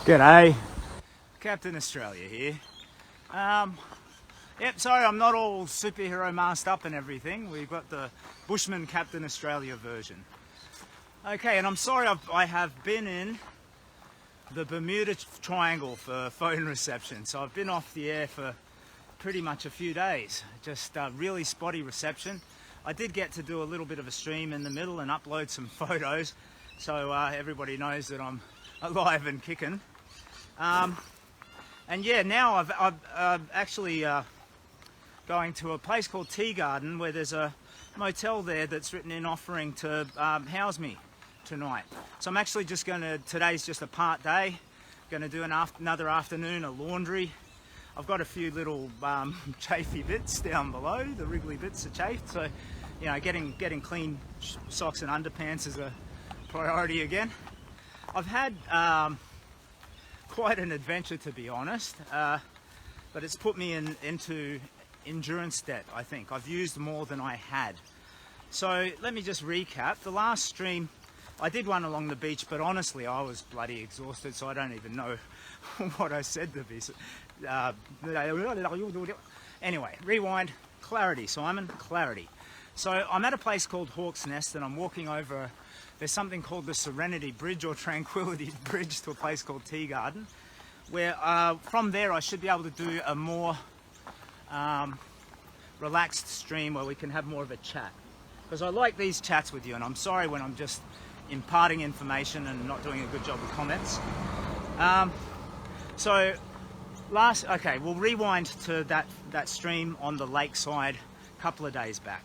G'day, Captain Australia here. Yep, sorry I'm not all superhero masked up and everything. We've got the Bushman Captain Australia version. Okay, and I'm sorry I have been in the Bermuda Triangle for phone reception. So I've been off the air for pretty much a few days. Just really spotty reception. I did get to do a little bit of a stream in the middle and upload some photos, so everybody knows that I'm alive and kicking. And yeah, now I've actually going to a place called Tea Garden, where there's a motel there that's written in offering to house me tonight. So I'm actually just today's just a part day, going to do another afternoon of laundry. I've got a few little chafy bits down below, the wriggly bits are chafed, so you know, getting clean socks and underpants is a priority again. I've had quite an adventure, to be honest, but it's put me into endurance debt. I think I've used more than I had. So let me just recap. The last stream I did one along the beach, but honestly I was bloody exhausted, so I don't even know what I said to be. Anyway, rewind. Clarity, Simon, clarity. So I'm at a place called Hawk's Nest, and I'm walking over. There's something called the Serenity Bridge or Tranquility Bridge to a place called Tea Garden, where from there I should be able to do a more relaxed stream where we can have more of a chat. Because I like these chats with you, and I'm sorry when I'm just imparting information and not doing a good job with comments. Okay, we'll rewind to that stream on the lakeside a couple of days back.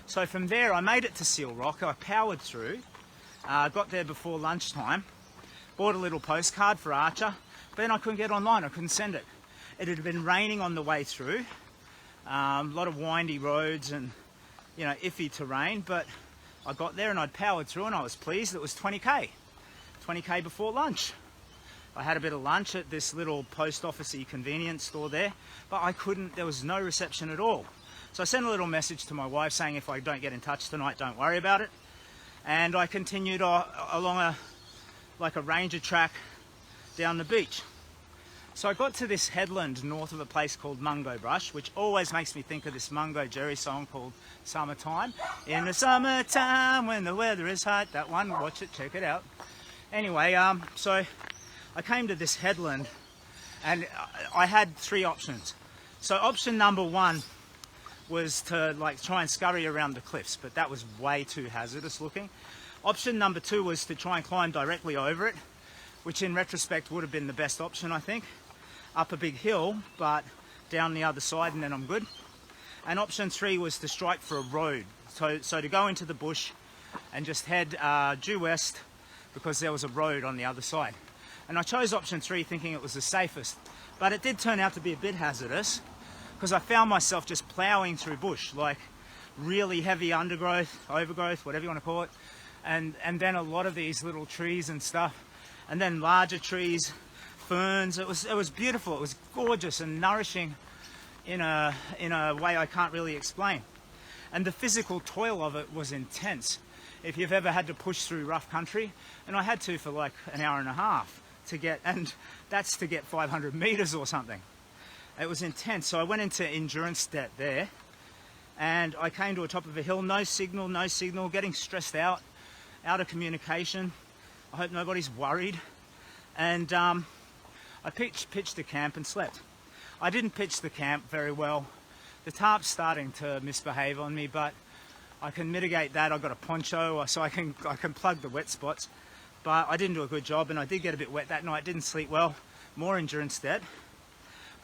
So from there I made it to Seal Rock. I powered through. Got there before lunchtime, bought a little postcard for Archer, but then I couldn't get online, I couldn't send it. It had been raining on the way through, a lot of windy roads and, you know, iffy terrain, but I got there and I'd powered through and I was pleased. It was 20k before lunch. I had a bit of lunch at this little post office-y convenience store there, but there was no reception at all. So I sent a little message to my wife saying if I don't get in touch tonight, don't worry about it. And I continued along a ranger track down the beach. So I got to this headland north of a place called Mungo Brush, which always makes me think of this Mungo Jerry song called Summertime. In the summertime when the weather is hot, that one, watch it, check it out. Anyway, so I came to this headland and I had three options. So option number one was to try and scurry around the cliffs, but that was way too hazardous looking. Option number two was to try and climb directly over it, which in retrospect would have been the best option, I think. Up a big hill, but down the other side and then I'm good. And option three was to strike for a road. So to go into the bush and just head due west, because there was a road on the other side. And I chose option three thinking it was the safest, but it did turn out to be a bit hazardous, because I found myself just ploughing through bush, like really heavy undergrowth, overgrowth, whatever you want to call it, and then a lot of these little trees and stuff, and then larger trees, ferns. It was beautiful. It was gorgeous and nourishing in a way I can't really explain. And the physical toil of it was intense. If you've ever had to push through rough country, and I had to for like an hour and a half to get, and that's to get 500 meters or something. It was intense, so I went into endurance debt there, and I came to the top of a hill, no signal, getting stressed out of communication. I hope nobody's worried. And I pitched the camp and slept. I didn't pitch the camp very well. The tarp's starting to misbehave on me, but I can mitigate that. I've got a poncho, so I can plug the wet spots. But I didn't do a good job, and I did get a bit wet that night, didn't sleep well, more endurance debt.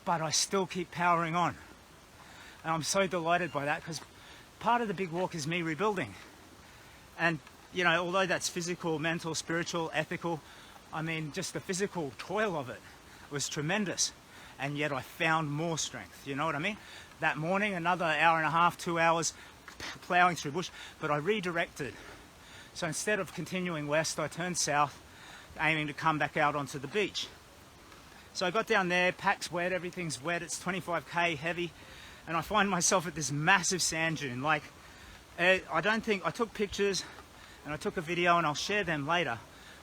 But I still keep powering on. And I'm so delighted by that, because part of the big walk is me rebuilding. And, you know, although that's physical, mental, spiritual, ethical, I mean, just the physical toil of it was tremendous. And yet I found more strength, you know what I mean? That morning, another hour and a half, 2 hours, ploughing through bush, but I redirected. So instead of continuing west, I turned south, aiming to come back out onto the beach. So I got down there, pack's wet, everything's wet, it's 25k heavy, and I find myself at this massive sand dune. I took pictures and I took a video, and I'll share them later,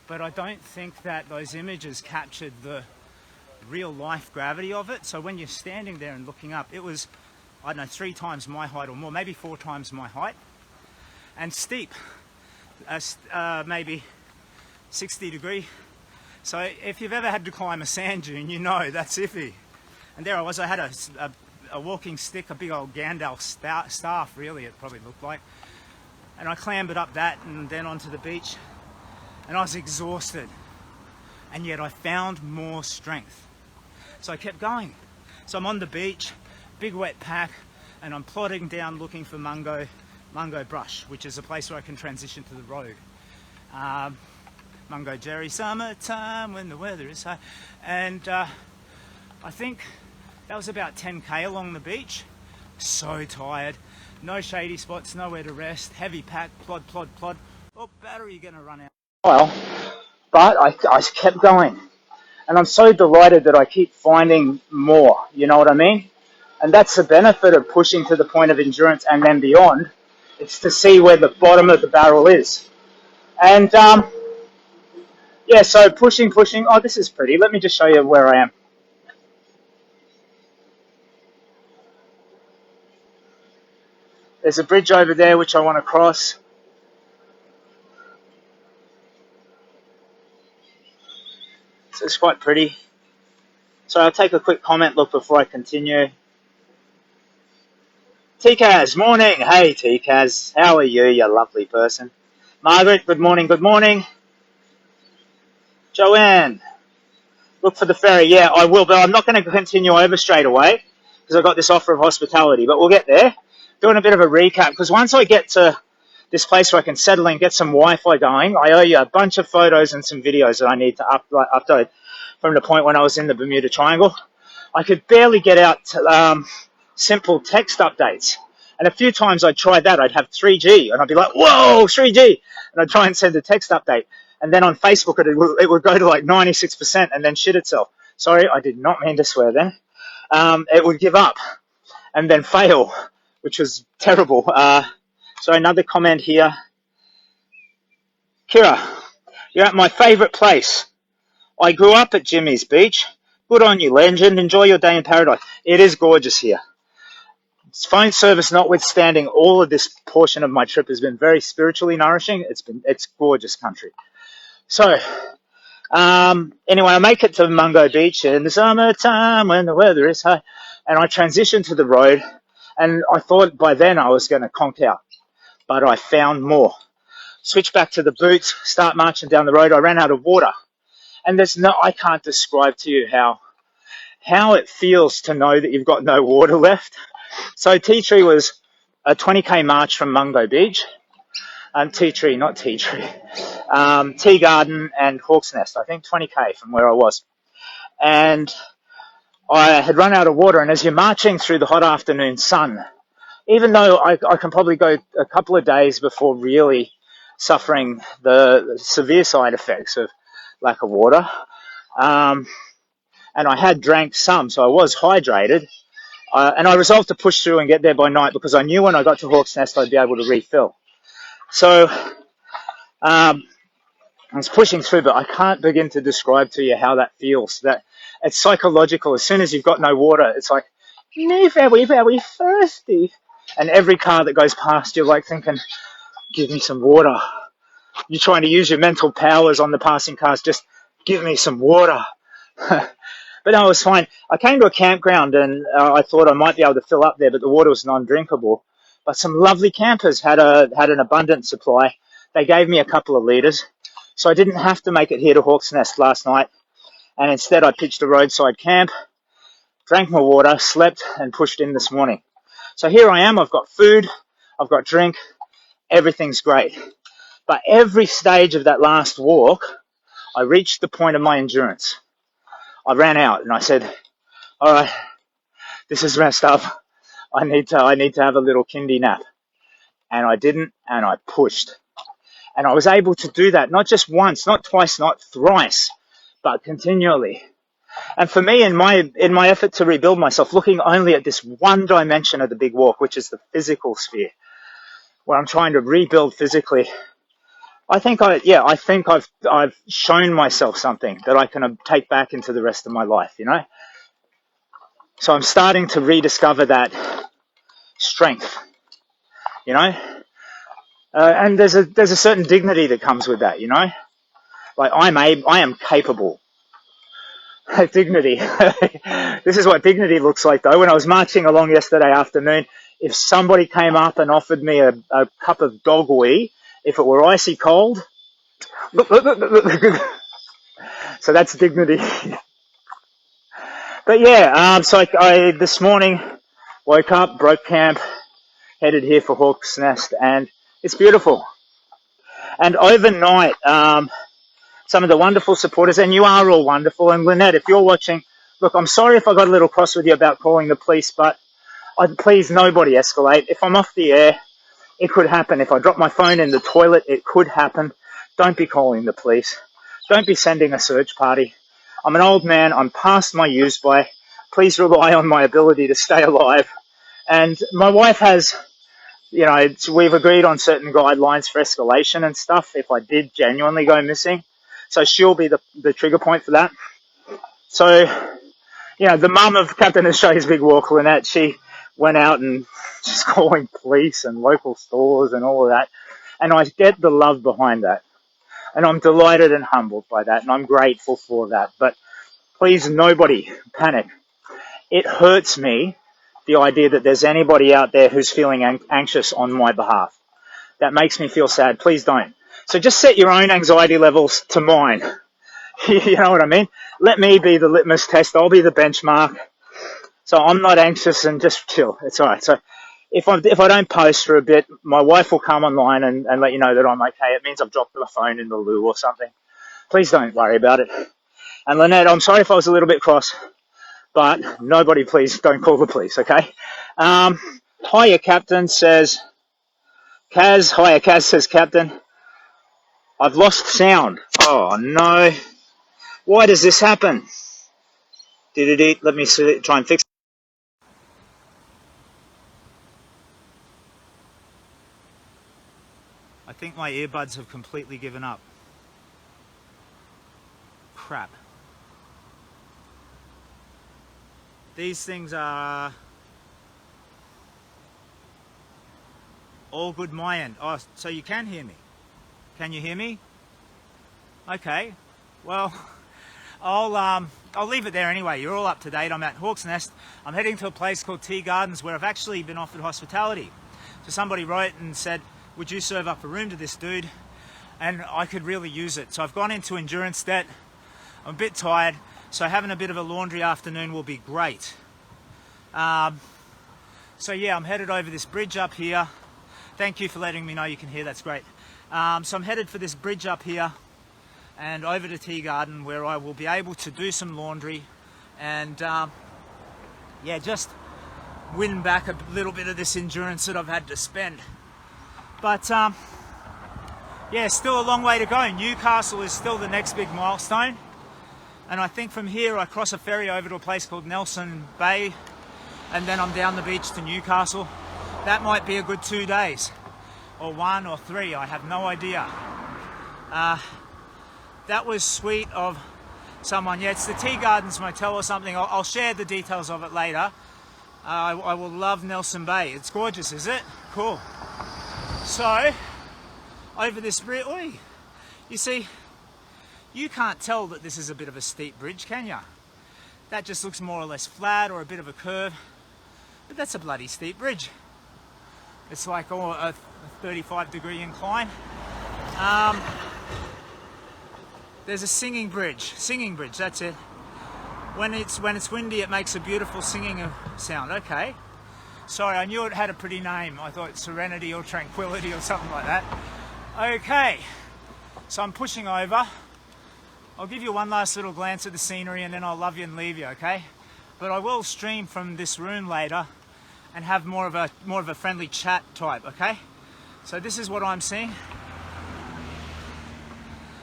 but I don't think that those images captured the real life gravity of it. So when you're standing there and looking up, it was, I don't know, 3 times my height or more, maybe 4 times my height, and steep, maybe 60 degree. So if you've ever had to climb a sand dune, you know that's iffy. And there I was, I had a walking stick, a big old Gandalf staff really, it probably looked like. And I clambered up that and then onto the beach, and I was exhausted. And yet I found more strength. So I kept going. So I'm on the beach, big wet pack, and I'm plodding down looking for mungo brush, which is a place where I can transition to the road. Mungo Jerry, summertime when the weather is high. And I think that was about 10k along the beach. So tired, no shady spots, nowhere to rest, heavy pack, plod. Oh, battery gonna run out. Well, but I kept going. And I'm so delighted that I keep finding more, you know what I mean? And that's the benefit of pushing to the point of endurance and then beyond. It's to see where the bottom of the barrel is. And yeah, so pushing. Oh, this is pretty. Let me just show you where I am. There's a bridge over there which I want to cross. So it's quite pretty. So I'll take a quick comment look before I continue. T-Kaz, morning. Hey T-Kaz, how are you lovely person? Margaret, good morning. Joanne, look for the ferry. Yeah, I will, but I'm not going to continue over straight away because I've got this offer of hospitality, but we'll get there. Doing a bit of a recap, because once I get to this place where I can settle and get some Wi-Fi going, I owe you a bunch of photos and some videos that I need to upload from the point when I was in the Bermuda Triangle. I could barely get out simple text updates. And a few times I tried that, I'd have 3G, and I'd be like, whoa, 3G! And I'd try and send a text update. And then on Facebook, it would go to like 96% and then shit itself. Sorry, I did not mean to swear then. It would give up and then fail, which was terrible. So another comment here. Kira, you're at my favourite place. I grew up at Jimmy's Beach. Good on you, legend. Enjoy your day in paradise. It is gorgeous here. Phone service notwithstanding, all of this portion of my trip has been very spiritually nourishing. It's gorgeous country. So, anyway, I make it to Mungo Beach in the summertime when the weather is high, and I transition to the road, and I thought by then I was going to conk out, but I found more. Switch back to the boots, start marching down the road. I ran out of water, and I can't describe to you how it feels to know that you've got no water left. So Tea Tree was a 20k march from Mungo Beach. Tea Garden and Hawk's Nest, I think 20k from where I was. And I had run out of water, and as you're marching through the hot afternoon sun, even though I can probably go a couple of days before really suffering the severe side effects of lack of water, and I had drank some, so I was hydrated, and I resolved to push through and get there by night because I knew when I got to Hawk's Nest I'd be able to refill. So I was pushing through, but I can't begin to describe to you how that feels. That it's psychological. As soon as you've got no water, it's like, me very, very thirsty. And every car that goes past, you're like thinking, give me some water. You're trying to use your mental powers on the passing cars, just give me some water. But no, it was fine. I came to a campground, and I thought I might be able to fill up there, but the water was non-drinkable. But some lovely campers had an abundant supply. They gave me a couple of litres, so I didn't have to make it here to Hawk's Nest last night. And instead, I pitched a roadside camp, drank my water, slept, and pushed in this morning. So here I am. I've got food, I've got drink, everything's great. But every stage of that last walk, I reached the point of my endurance. I ran out and I said, all right, this is messed up. I need to have a little kindy nap. And I didn't, and I pushed. And I was able to do that, not just once, not twice, not thrice, but continually. And for me, in my effort to rebuild myself, looking only at this one dimension of the big walk, which is the physical sphere, where I'm trying to rebuild physically, I think I've shown myself something that I can take back into the rest of my life, you know. So I'm starting to rediscover that strength, you know. And there's a certain dignity that comes with that, you know. Like I am capable. Dignity. This is what dignity looks like, though. When I was marching along yesterday afternoon, if somebody came up and offered me a cup of dog wee, if it were icy cold, so that's dignity. But yeah, so I this morning woke up, broke camp, headed here for Hawk's Nest, and it's beautiful. And overnight, some of the wonderful supporters, and you are all wonderful. And Lynette, if you're watching, look, I'm sorry if I got a little cross with you about calling the police, but please, nobody escalate. If I'm off the air, it could happen. If I drop my phone in the toilet, it could happen. Don't be calling the police. Don't be sending a search party. I'm an old man. I'm past my use by. Please rely on my ability to stay alive. And my wife has, you know, we've agreed on certain guidelines for escalation and stuff if I did genuinely go missing. So she'll be the trigger point for that. So, you know, the mum of Captain Australia's Big Walk, Lynette, she went out and just calling police and local stores and all of that. And I get the love behind that. And I'm delighted and humbled by that. And I'm grateful for that. But please, nobody panic. It hurts me, the idea that there's anybody out there who's feeling anxious on my behalf. That makes me feel sad. Please don't. So just set your own anxiety levels to mine. You know what I mean? Let me be the litmus test. I'll be the benchmark. So I'm not anxious and just chill. It's all right. So if I don't post for a bit, my wife will come online and let you know that I'm okay. It means I've dropped my phone in the loo or something. Please don't worry about it. And Lynette, I'm sorry if I was a little bit cross, but nobody, please don't call the police, okay? Hiya, Captain, says Kaz. Hiya, Kaz, says Captain. I've lost sound. Oh, no. Why does this happen? Let me see, try and fix it. I think my earbuds have completely given up. Crap. These things are all good my end. Oh, so you can hear me? Can you hear me? Okay. Well, I'll leave it there anyway. You're all up to date. I'm at Hawk's Nest. I'm heading to a place called Tea Gardens where I've actually been offered hospitality. So somebody wrote and said, would you serve up a room to this dude? And I could really use it. So I've gone into endurance debt. I'm a bit tired, so having a bit of a laundry afternoon will be great. So yeah, I'm headed over this bridge up here. Thank you for letting me know you can hear, that's great. So I'm headed for this bridge up here and over to Tea Garden where I will be able to do some laundry and yeah, just win back a little bit of this endurance that I've had to spend. But yeah, still a long way to go. Newcastle is still the next big milestone. And I think from here I cross a ferry over to a place called Nelson Bay and then I'm down the beach to Newcastle. That might be a good 2 days or 1 or 3, I have no idea. That was sweet of someone. Yeah, it's the Tea Gardens Motel or something. I'll share the details of it later. I will love Nelson Bay. It's gorgeous, is it? Cool. So, over this bridge, you see, you can't tell that this is a bit of a steep bridge, can you? That just looks more or less flat or a bit of a curve, but that's a bloody steep bridge. It's like a 35-degree incline. There's a singing bridge, that's it. When it's windy, it makes a beautiful singing sound. Okay. Sorry, I knew it had a pretty name. I thought Serenity or Tranquility or something like that. Okay, so I'm pushing over. I'll give you one last little glance at the scenery and then I'll love you and leave you, okay? But I will stream from this room later and have more of a friendly chat type, okay? So this is what I'm seeing.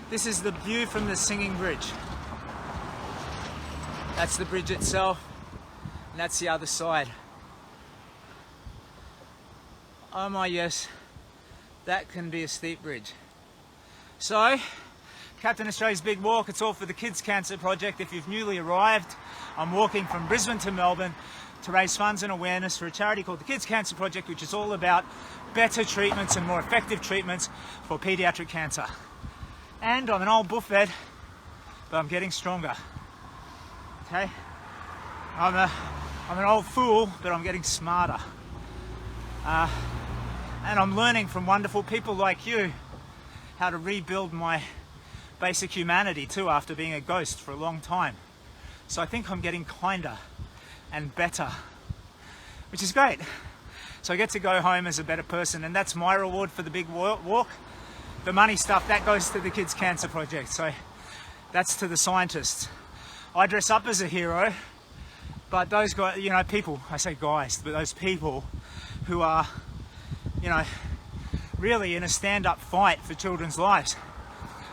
This is the view from the singing bridge. That's the bridge itself, and that's the other side. Oh my yes, that can be a steep bridge. So, Captain Australia's Big Walk, it's all for the Kids Cancer Project. If you've newly arrived, I'm walking from Brisbane to Melbourne to raise funds and awareness for a charity called the Kids Cancer Project, which is all about better treatments and more effective treatments for paediatric cancer. And I'm an old buffhead, but I'm getting stronger. Okay? I'm an old fool, but I'm getting smarter. And I'm learning from wonderful people like you how to rebuild my basic humanity too, after being a ghost for a long time. So I think I'm getting kinder and better, which is great. So I get to go home as a better person, and that's my reward for the big walk. The money stuff, that goes to the Kids Cancer Project, so that's to the scientists. I dress up as a hero, but those guys, you know, people, I say guys, but those people who are, you know, really in a stand-up fight for children's lives,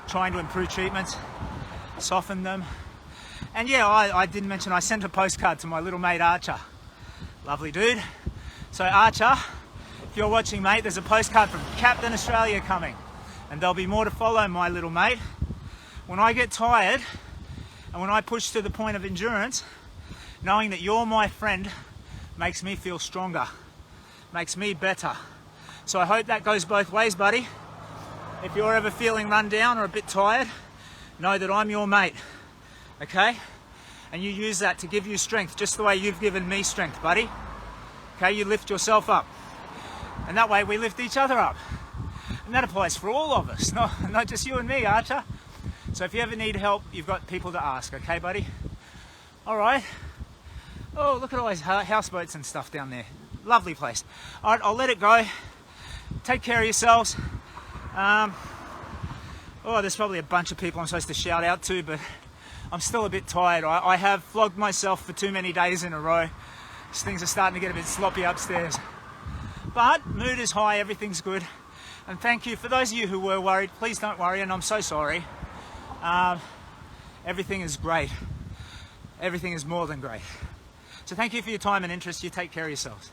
trying to improve treatments, soften them. And yeah, I didn't mention I sent a postcard to my little mate Archer. Lovely dude. So Archer, if you're watching, mate, there's a postcard from Captain Australia coming, and there'll be more to follow, my little mate. When I get tired and when I push to the point of endurance, knowing that you're my friend makes me feel stronger, makes me better. So I hope that goes both ways, buddy. If you're ever feeling run down or a bit tired, know that I'm your mate, okay? And you use that to give you strength, just the way you've given me strength, buddy. Okay, you lift yourself up. And that way we lift each other up. And that applies for all of us, not just you and me, Archer. So if you ever need help, you've got people to ask, okay, buddy? All right. Oh, look at all those houseboats and stuff down there. Lovely place. All right, I'll let it go. Take care of yourselves. Oh, there's probably a bunch of people I'm supposed to shout out to, but I'm still a bit tired. I have flogged myself for too many days in a row. Things are starting to get a bit sloppy upstairs. But mood is high, everything's good. And thank you for those of you who were worried. Please don't worry, and I'm so sorry. Everything is great. Everything is more than great. So thank you for your time and interest. You take care of yourselves.